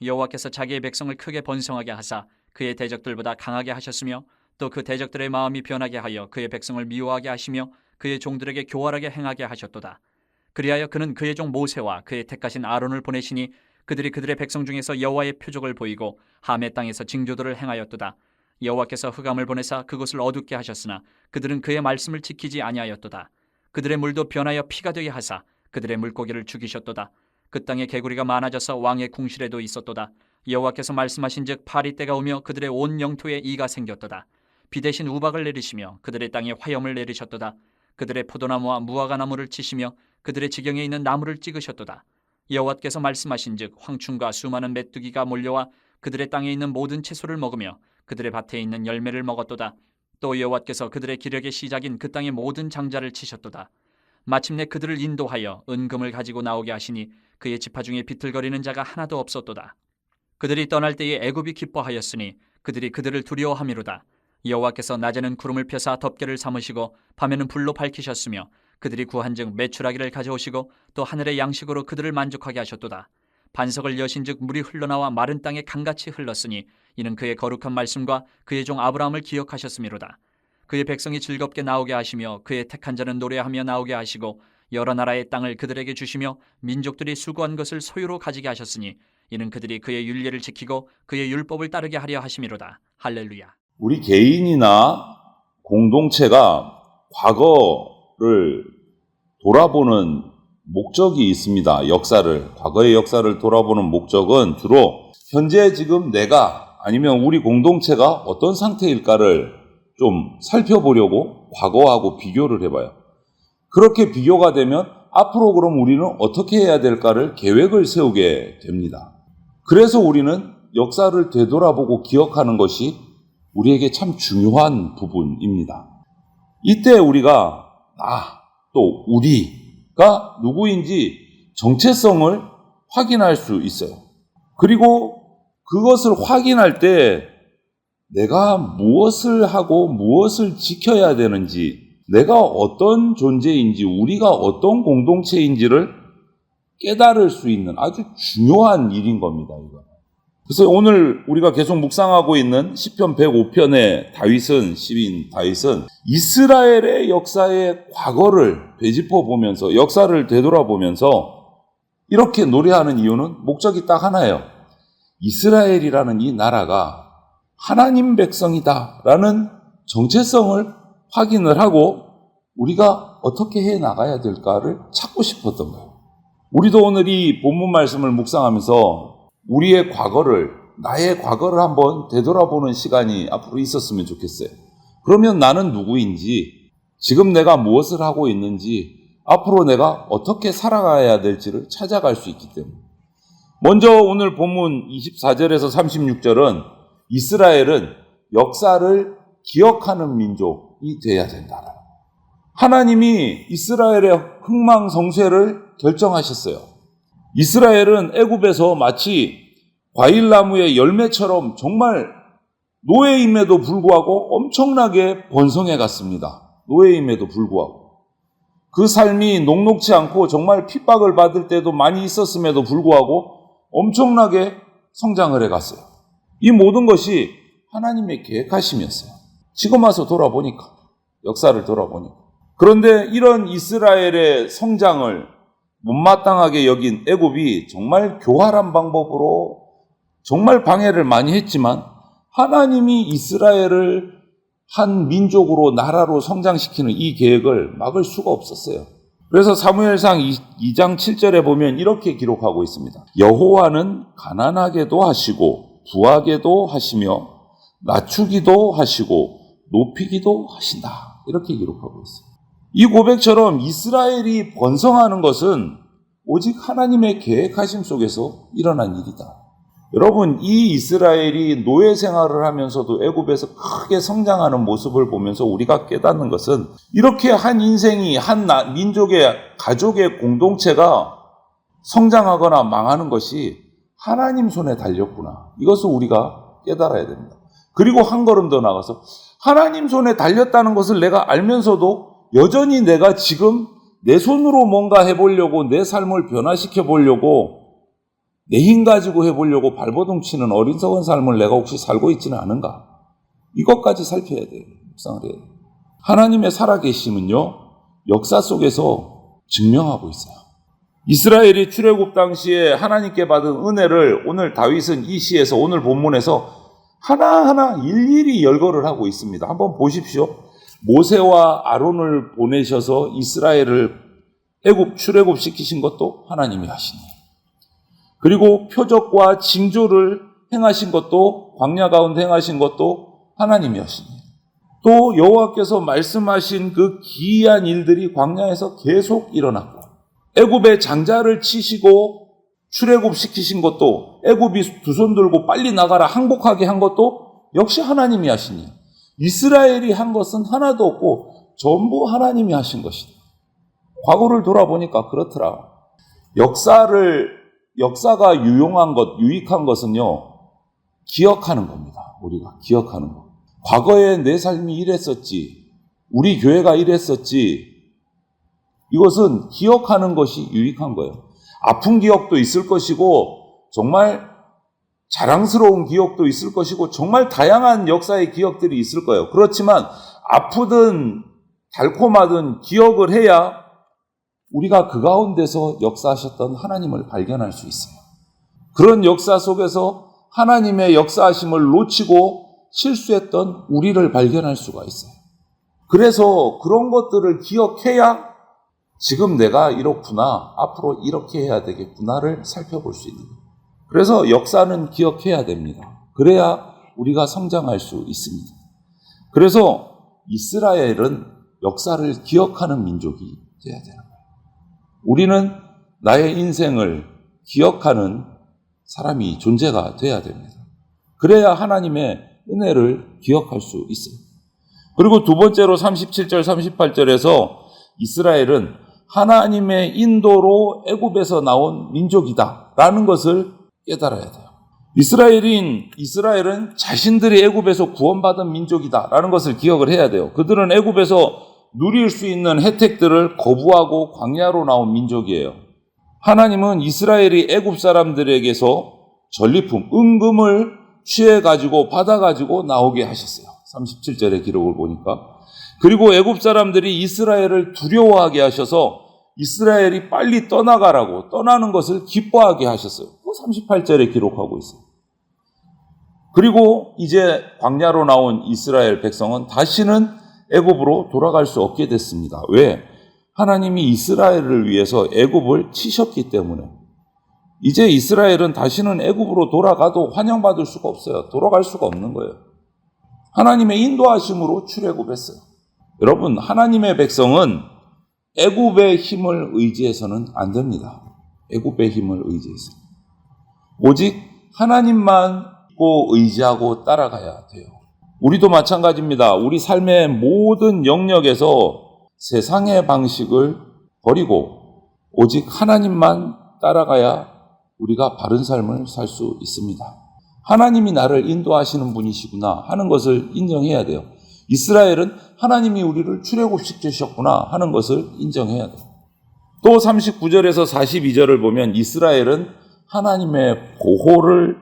여호와께서 자기의 백성을 크게 번성하게 하사 그의 대적들보다 강하게 하셨으며 또 그 대적들의 마음이 변하게 하여 그의 백성을 미워하게 하시며 그의 종들에게 교활하게 행하게 하셨도다. 그리하여 그는 그의 종 모세와 그의 택하신 아론을 보내시니 그들이 그들의 백성 중에서 여호와의 표적을 보이고 함의 땅에서 징조들을 행하였도다. 여호와께서 흑암을 보내사 그곳을 어둡게 하셨으나 그들은 그의 말씀을 지키지 아니하였도다. 그들의 물도 변하여 피가 되게 하사 그들의 물고기를 죽이셨도다. 그 땅에 개구리가 많아져서 왕의 궁실에도 있었도다. 여호와께서 말씀하신즉 파리때가 오며 그들의 온 영토에 이가 생겼도다. 비 대신 우박을 내리시며 그들의 땅에 화염을 내리셨도다. 그들의 포도나무와 무화과 나무를 치시며 그들의 지경에 있는 나무를 찍으셨도다. 여호와께서 말씀하신즉 황충과 수많은 메뚜기가 몰려와 그들의 땅에 있는 모든 채소를 먹으며 그들의 밭에 있는 열매를 먹었도다. 또 여호와께서 그들의 기력의 시작인 그 땅의 모든 장자를 치셨도다. 마침내 그들을 인도하여 은금을 가지고 나오게 하시니 그의 지파 중에 비틀거리는 자가 하나도 없었도다. 그들이 떠날 때에 애굽이 기뻐하였으니 그들이 그들을 두려워함이로다. 여호와께서 낮에는 구름을 펴사 덮개를 삼으시고 밤에는 불로 밝히셨으며 그들이 구한즉 메추라기를 가져오시고 또 하늘의 양식으로 그들을 만족하게 하셨도다. 반석을 여신즉 물이 흘러나와 마른 땅에 강같이 흘렀으니 이는 그의 거룩한 말씀과 그의 종 아브라함을 기억하셨음이로다. 그의 백성이 즐겁게 나오게 하시며 그의 택한 자는 노래하며 나오게 하시고 여러 나라의 땅을 그들에게 주시며 민족들이 수고한 것을 소유로 가지게 하셨으니 이는 그들이 그의 율례를 지키고 그의 율법을 따르게 하려 하심이로다. 할렐루야. 우리 개인이나 공동체가 과거를 돌아보는 목적이 있습니다. 과거의 역사를 돌아보는 목적은 주로 현재 지금 내가 아니면 우리 공동체가 어떤 상태일까를 좀 살펴보려고 과거하고 비교를 해봐요. 그렇게 비교가 되면 앞으로 그럼 우리는 어떻게 해야 될까를 계획을 세우게 됩니다. 그래서 우리는 역사를 되돌아보고 기억하는 것이 우리에게 참 중요한 부분입니다. 이때 우리가 또 우리가 누구인지 정체성을 확인할 수 있어요. 그리고 그것을 확인할 때 내가 무엇을 하고 무엇을 지켜야 되는지, 내가 어떤 존재인지, 우리가 어떤 공동체인지를 깨달을 수 있는 아주 중요한 일인 겁니다. 이거. 그래서 오늘 우리가 계속 묵상하고 있는 시편 105편의 시인 다윗은 이스라엘의 역사의 과거를 되짚어 보면서 역사를 되돌아보면서 이렇게 노래하는 이유는 목적이 딱 하나예요. 이스라엘이라는 이 나라가 하나님 백성이다라는 정체성을 확인을 하고 우리가 어떻게 해 나가야 될까를 찾고 싶었던 거예요. 우리도 오늘 이 본문 말씀을 묵상하면서 우리의 과거를, 나의 과거를 한번 되돌아보는 시간이 앞으로 있었으면 좋겠어요. 그러면 나는 누구인지, 지금 내가 무엇을 하고 있는지, 앞으로 내가 어떻게 살아가야 될지를 찾아갈 수 있기 때문에. 먼저 오늘 본문 24절에서 36절은 이스라엘은 역사를 기억하는 민족이 되어야 된다. 하나님이 이스라엘의 흥망성쇠를 결정하셨어요. 이스라엘은 애굽에서 마치 과일나무의 열매처럼 정말 노예임에도 불구하고 엄청나게 번성해 갔습니다. 노예임에도 불구하고. 그 삶이 녹록지 않고 정말 핍박을 받을 때도 많이 있었음에도 불구하고 엄청나게 성장을 해 갔어요. 이 모든 것이 하나님의 계획하심이었어요. 지금 와서 돌아보니까, 역사를 돌아보니까. 그런데 이런 이스라엘의 성장을 못마땅하게 여긴 애굽이 정말 교활한 방법으로 정말 방해를 많이 했지만 하나님이 이스라엘을 한 민족으로 나라로 성장시키는 이 계획을 막을 수가 없었어요. 그래서 사무엘상 2장 7절에 보면 이렇게 기록하고 있습니다. 여호와는 가난하게도 하시고 부하게도 하시며 낮추기도 하시고 높이기도 하신다. 이렇게 기록하고 있어요. 이 고백처럼 이스라엘이 번성하는 것은 오직 하나님의 계획하심 속에서 일어난 일이다. 여러분, 이 이스라엘이 노예 생활을 하면서도 애굽에서 크게 성장하는 모습을 보면서 우리가 깨닫는 것은 이렇게 한 인생이, 한 민족의, 가족의 공동체가 성장하거나 망하는 것이 하나님 손에 달렸구나. 이것을 우리가 깨달아야 됩니다. 그리고 한 걸음 더 나가서 하나님 손에 달렸다는 것을 내가 알면서도 여전히 내가 지금 내 손으로 뭔가 해보려고 내 삶을 변화시켜 보려고 내 힘 가지고 해보려고 발버둥 치는 어리석은 삶을 내가 혹시 살고 있지는 않은가? 이것까지 살펴야 돼요. 묵상을 해야 돼요. 하나님의 살아계심은요, 역사 속에서 증명하고 있어요. 이스라엘이 출애굽 당시에 하나님께 받은 은혜를 오늘 다윗은 이 시에서, 오늘 본문에서 하나하나 일일이 열거를 하고 있습니다. 한번 보십시오. 모세와 아론을 보내셔서 이스라엘을 출애굽 시키신 것도 하나님이 하시니, 그리고 표적과 징조를 행하신 것도, 광야 가운데 행하신 것도 하나님이 하시니, 또 여호와께서 말씀하신 그 기이한 일들이 광야에서 계속 일어났고, 애굽의 장자를 치시고 출애굽 시키신 것도, 애굽이 두 손 들고 빨리 나가라 항복하게 한 것도 역시 하나님이 하시니, 이스라엘이 한 것은 하나도 없고 전부 하나님이 하신 것이다. 과거를 돌아보니까 그렇더라. 역사가 유익한 것은요, 기억하는 겁니다. 우리가 기억하는 것. 과거에 내 삶이 이랬었지, 우리 교회가 이랬었지, 이것은 기억하는 것이 유익한 거예요. 아픈 기억도 있을 것이고, 정말 자랑스러운 기억도 있을 것이고, 정말 다양한 역사의 기억들이 있을 거예요. 그렇지만 아프든 달콤하든 기억을 해야 우리가 그 가운데서 역사하셨던 하나님을 발견할 수 있어요. 그런 역사 속에서 하나님의 역사하심을 놓치고 실수했던 우리를 발견할 수가 있어요. 그래서 그런 것들을 기억해야 지금 내가 이렇구나, 앞으로 이렇게 해야 되겠구나를 살펴볼 수 있는 거예요. 그래서 역사는 기억해야 됩니다. 그래야 우리가 성장할 수 있습니다. 그래서 이스라엘은 역사를 기억하는 민족이 되어야 되는 거예요. 우리는 나의 인생을 기억하는 사람이 존재가 되어야 됩니다. 그래야 하나님의 은혜를 기억할 수 있어요. 그리고 두 번째로 37절, 38절에서 이스라엘은 하나님의 인도로 애굽에서 나온 민족이다 라는 것을 깨달아야 돼요. 이스라엘은 자신들이 애굽에서 구원받은 민족이다 라는 것을 기억을 해야 돼요. 그들은 애굽에서 누릴 수 있는 혜택들을 거부하고 광야로 나온 민족이에요. 하나님은 이스라엘이 애굽 사람들에게서 전리품, 은금을 취해가지고 받아가지고 나오게 하셨어요. 37절의 기록을 보니까. 그리고 애굽 사람들이 이스라엘을 두려워하게 하셔서 이스라엘이 빨리 떠나가라고, 떠나는 것을 기뻐하게 하셨어요. 38절에 기록하고 있어요. 그리고 이제 광야로 나온 이스라엘 백성은 다시는 애굽으로 돌아갈 수 없게 됐습니다. 왜? 하나님이 이스라엘을 위해서 애굽을 치셨기 때문에. 이제 이스라엘은 다시는 애굽으로 돌아가도 환영받을 수가 없어요. 돌아갈 수가 없는 거예요. 하나님의 인도하심으로 출애굽했어요. 여러분, 하나님의 백성은 애굽의 힘을 의지해서는 안 됩니다. 애굽의 힘을 의지해서. 오직 하나님만 믿고 의지하고 따라가야 돼요. 우리도 마찬가지입니다. 우리 삶의 모든 영역에서 세상의 방식을 버리고 오직 하나님만 따라가야 우리가 바른 삶을 살 수 있습니다. 하나님이 나를 인도하시는 분이시구나 하는 것을 인정해야 돼요. 이스라엘은 하나님이 우리를 출애굽시키셨구나 하는 것을 인정해야 돼요. 또 39절에서 42절을 보면 이스라엘은 하나님의 보호를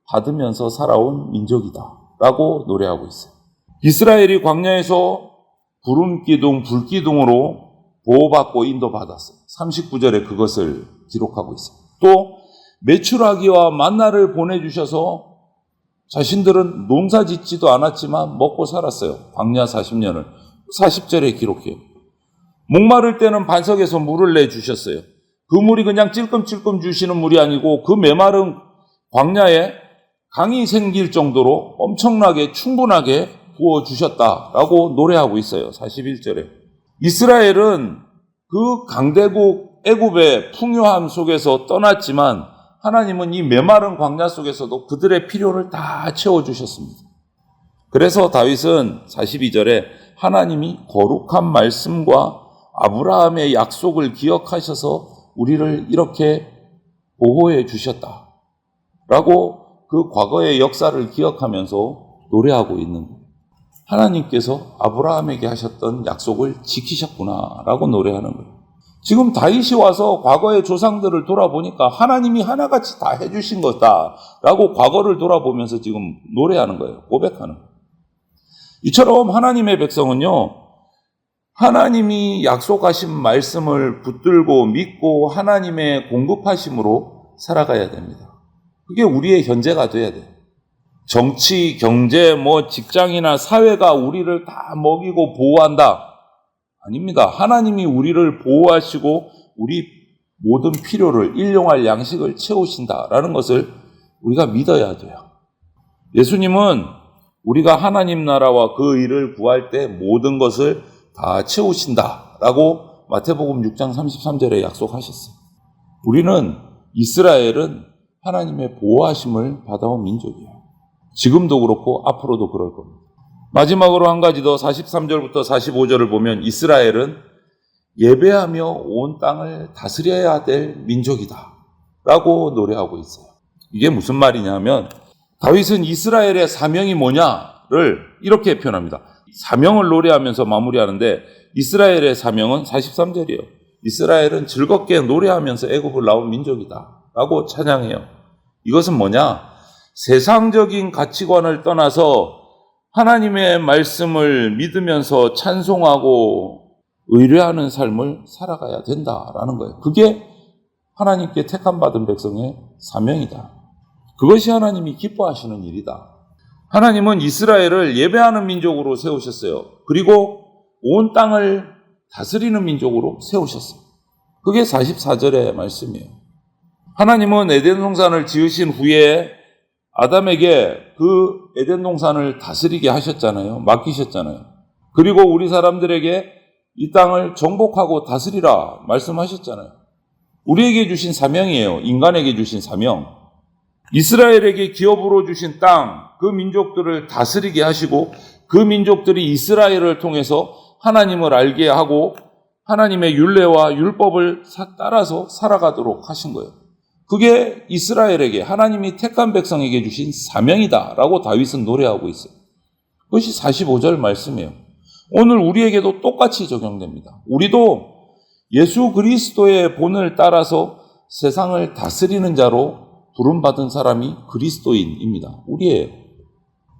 받으면서 살아온 민족이다 라고 노래하고 있어요. 이스라엘이 광야에서 구름기둥, 불기둥으로 보호받고 인도받았어요. 39절에 그것을 기록하고 있어요. 또 메추라기와 만나를 보내주셔서 자신들은 농사 짓지도 않았지만 먹고 살았어요. 광야 40년을. 40절에 기록해요. 목마를 때는 반석에서 물을 내주셨어요. 그 물이 그냥 찔끔찔끔 주시는 물이 아니고 그 메마른 광야에 강이 생길 정도로 엄청나게 충분하게 부어주셨다라고 노래하고 있어요. 41절에. 이스라엘은 그 강대국 애굽의 풍요함 속에서 떠났지만 하나님은 이 메마른 광야 속에서도 그들의 필요를 다 채워주셨습니다. 그래서 다윗은 42절에 하나님이 거룩한 말씀과 아브라함의 약속을 기억하셔서 우리를 이렇게 보호해 주셨다라고 그 과거의 역사를 기억하면서 노래하고 있는 거예요. 하나님께서 아브라함에게 하셨던 약속을 지키셨구나라고 노래하는 거예요. 지금 다윗이 와서 과거의 조상들을 돌아보니까 하나님이 하나같이 다 해주신 거다라고 과거를 돌아보면서 지금 노래하는 거예요. 고백하는 거예요. 이처럼 하나님의 백성은요, 하나님이 약속하신 말씀을 붙들고 믿고 하나님의 공급하심으로 살아가야 됩니다. 그게 우리의 현재가 돼야 돼요. 정치, 경제, 직장이나 사회가 우리를 다 먹이고 보호한다. 아닙니다. 하나님이 우리를 보호하시고 우리 모든 필요를 일용할 양식을 채우신다라는 것을 우리가 믿어야 돼요. 예수님은 우리가 하나님 나라와 그 의를 구할 때 모든 것을 다 채우신다라고 마태복음 6장 33절에 약속하셨어요. 우리는 이스라엘은 하나님의 보호하심을 받아온 민족이에요. 지금도 그렇고 앞으로도 그럴 겁니다. 마지막으로 한 가지 더 43절부터 45절을 보면 이스라엘은 예배하며 온 땅을 다스려야 될 민족이다 라고 노래하고 있어요. 이게 무슨 말이냐면 다윗은 이스라엘의 사명이 뭐냐를 이렇게 표현합니다. 사명을 노래하면서 마무리하는데 이스라엘의 사명은 43절이에요. 이스라엘은 즐겁게 노래하면서 애굽을 나온 민족이다 라고 찬양해요. 이것은 뭐냐? 세상적인 가치관을 떠나서 하나님의 말씀을 믿으면서 찬송하고 의뢰하는 삶을 살아가야 된다라는 거예요. 그게 하나님께 택함받은 백성의 사명이다. 그것이 하나님이 기뻐하시는 일이다. 하나님은 이스라엘을 예배하는 민족으로 세우셨어요. 그리고 온 땅을 다스리는 민족으로 세우셨어요. 그게 44절의 말씀이에요. 하나님은 에덴 동산을 지으신 후에 아담에게 그 에덴 동산을 다스리게 하셨잖아요. 맡기셨잖아요. 그리고 우리 사람들에게 이 땅을 정복하고 다스리라 말씀하셨잖아요. 우리에게 주신 사명이에요. 인간에게 주신 사명. 이스라엘에게 기업으로 주신 땅, 그 민족들을 다스리게 하시고 그 민족들이 이스라엘을 통해서 하나님을 알게 하고 하나님의 율례와 율법을 따라서 살아가도록 하신 거예요. 그게 이스라엘에게 하나님이 택한 백성에게 주신 사명이다라고 다윗은 노래하고 있어요. 그것이 45절 말씀이에요. 오늘 우리에게도 똑같이 적용됩니다. 우리도 예수 그리스도의 본을 따라서 세상을 다스리는 자로 부름받은 사람이 그리스도인입니다. 우리예요.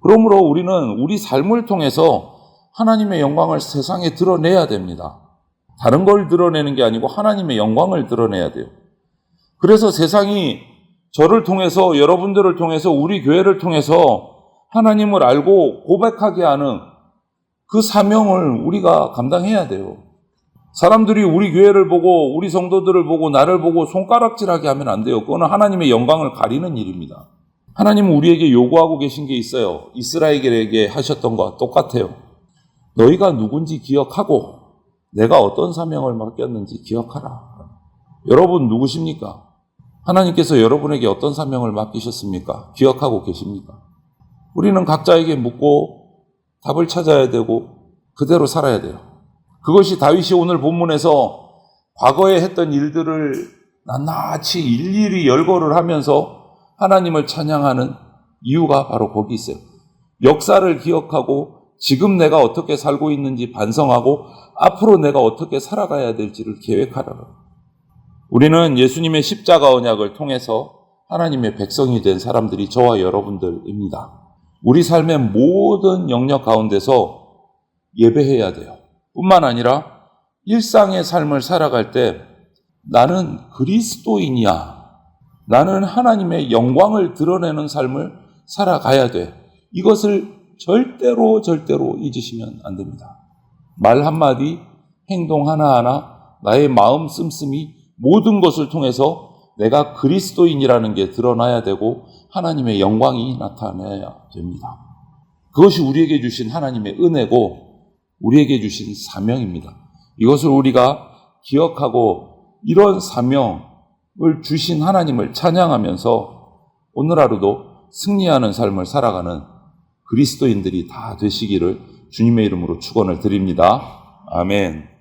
그러므로 우리는 우리 삶을 통해서 하나님의 영광을 세상에 드러내야 됩니다. 다른 걸 드러내는 게 아니고 하나님의 영광을 드러내야 돼요. 그래서 세상이 저를 통해서 여러분들을 통해서 우리 교회를 통해서 하나님을 알고 고백하게 하는 그 사명을 우리가 감당해야 돼요. 사람들이 우리 교회를 보고 우리 성도들을 보고 나를 보고 손가락질하게 하면 안 돼요. 그거는 하나님의 영광을 가리는 일입니다. 하나님은 우리에게 요구하고 계신 게 있어요. 이스라엘에게 하셨던 것과 똑같아요. 너희가 누군지 기억하고 내가 어떤 사명을 맡겼는지 기억하라. 여러분 누구십니까? 하나님께서 여러분에게 어떤 사명을 맡기셨습니까? 기억하고 계십니까? 우리는 각자에게 묻고 답을 찾아야 되고 그대로 살아야 돼요. 그것이 다윗이 오늘 본문에서 과거에 했던 일들을 낱낱이 일일이 열거를 하면서 하나님을 찬양하는 이유가 바로 거기 있어요. 역사를 기억하고 지금 내가 어떻게 살고 있는지 반성하고 앞으로 내가 어떻게 살아가야 될지를 계획하라. 우리는 예수님의 십자가 언약을 통해서 하나님의 백성이 된 사람들이 저와 여러분들입니다. 우리 삶의 모든 영역 가운데서 예배해야 돼요. 뿐만 아니라 일상의 삶을 살아갈 때 나는 그리스도인이야. 나는 하나님의 영광을 드러내는 삶을 살아가야 돼. 이것을 절대로 잊으시면 안 됩니다. 말 한마디, 행동 하나하나, 나의 마음 씀씀이 모든 것을 통해서 내가 그리스도인이라는 게 드러나야 되고 하나님의 영광이 나타나야 됩니다. 그것이 우리에게 주신 하나님의 은혜고 우리에게 주신 사명입니다. 이것을 우리가 기억하고 이런 사명을 주신 하나님을 찬양하면서 오늘 하루도 승리하는 삶을 살아가는 그리스도인들이 다 되시기를 주님의 이름으로 축원을 드립니다. 아멘.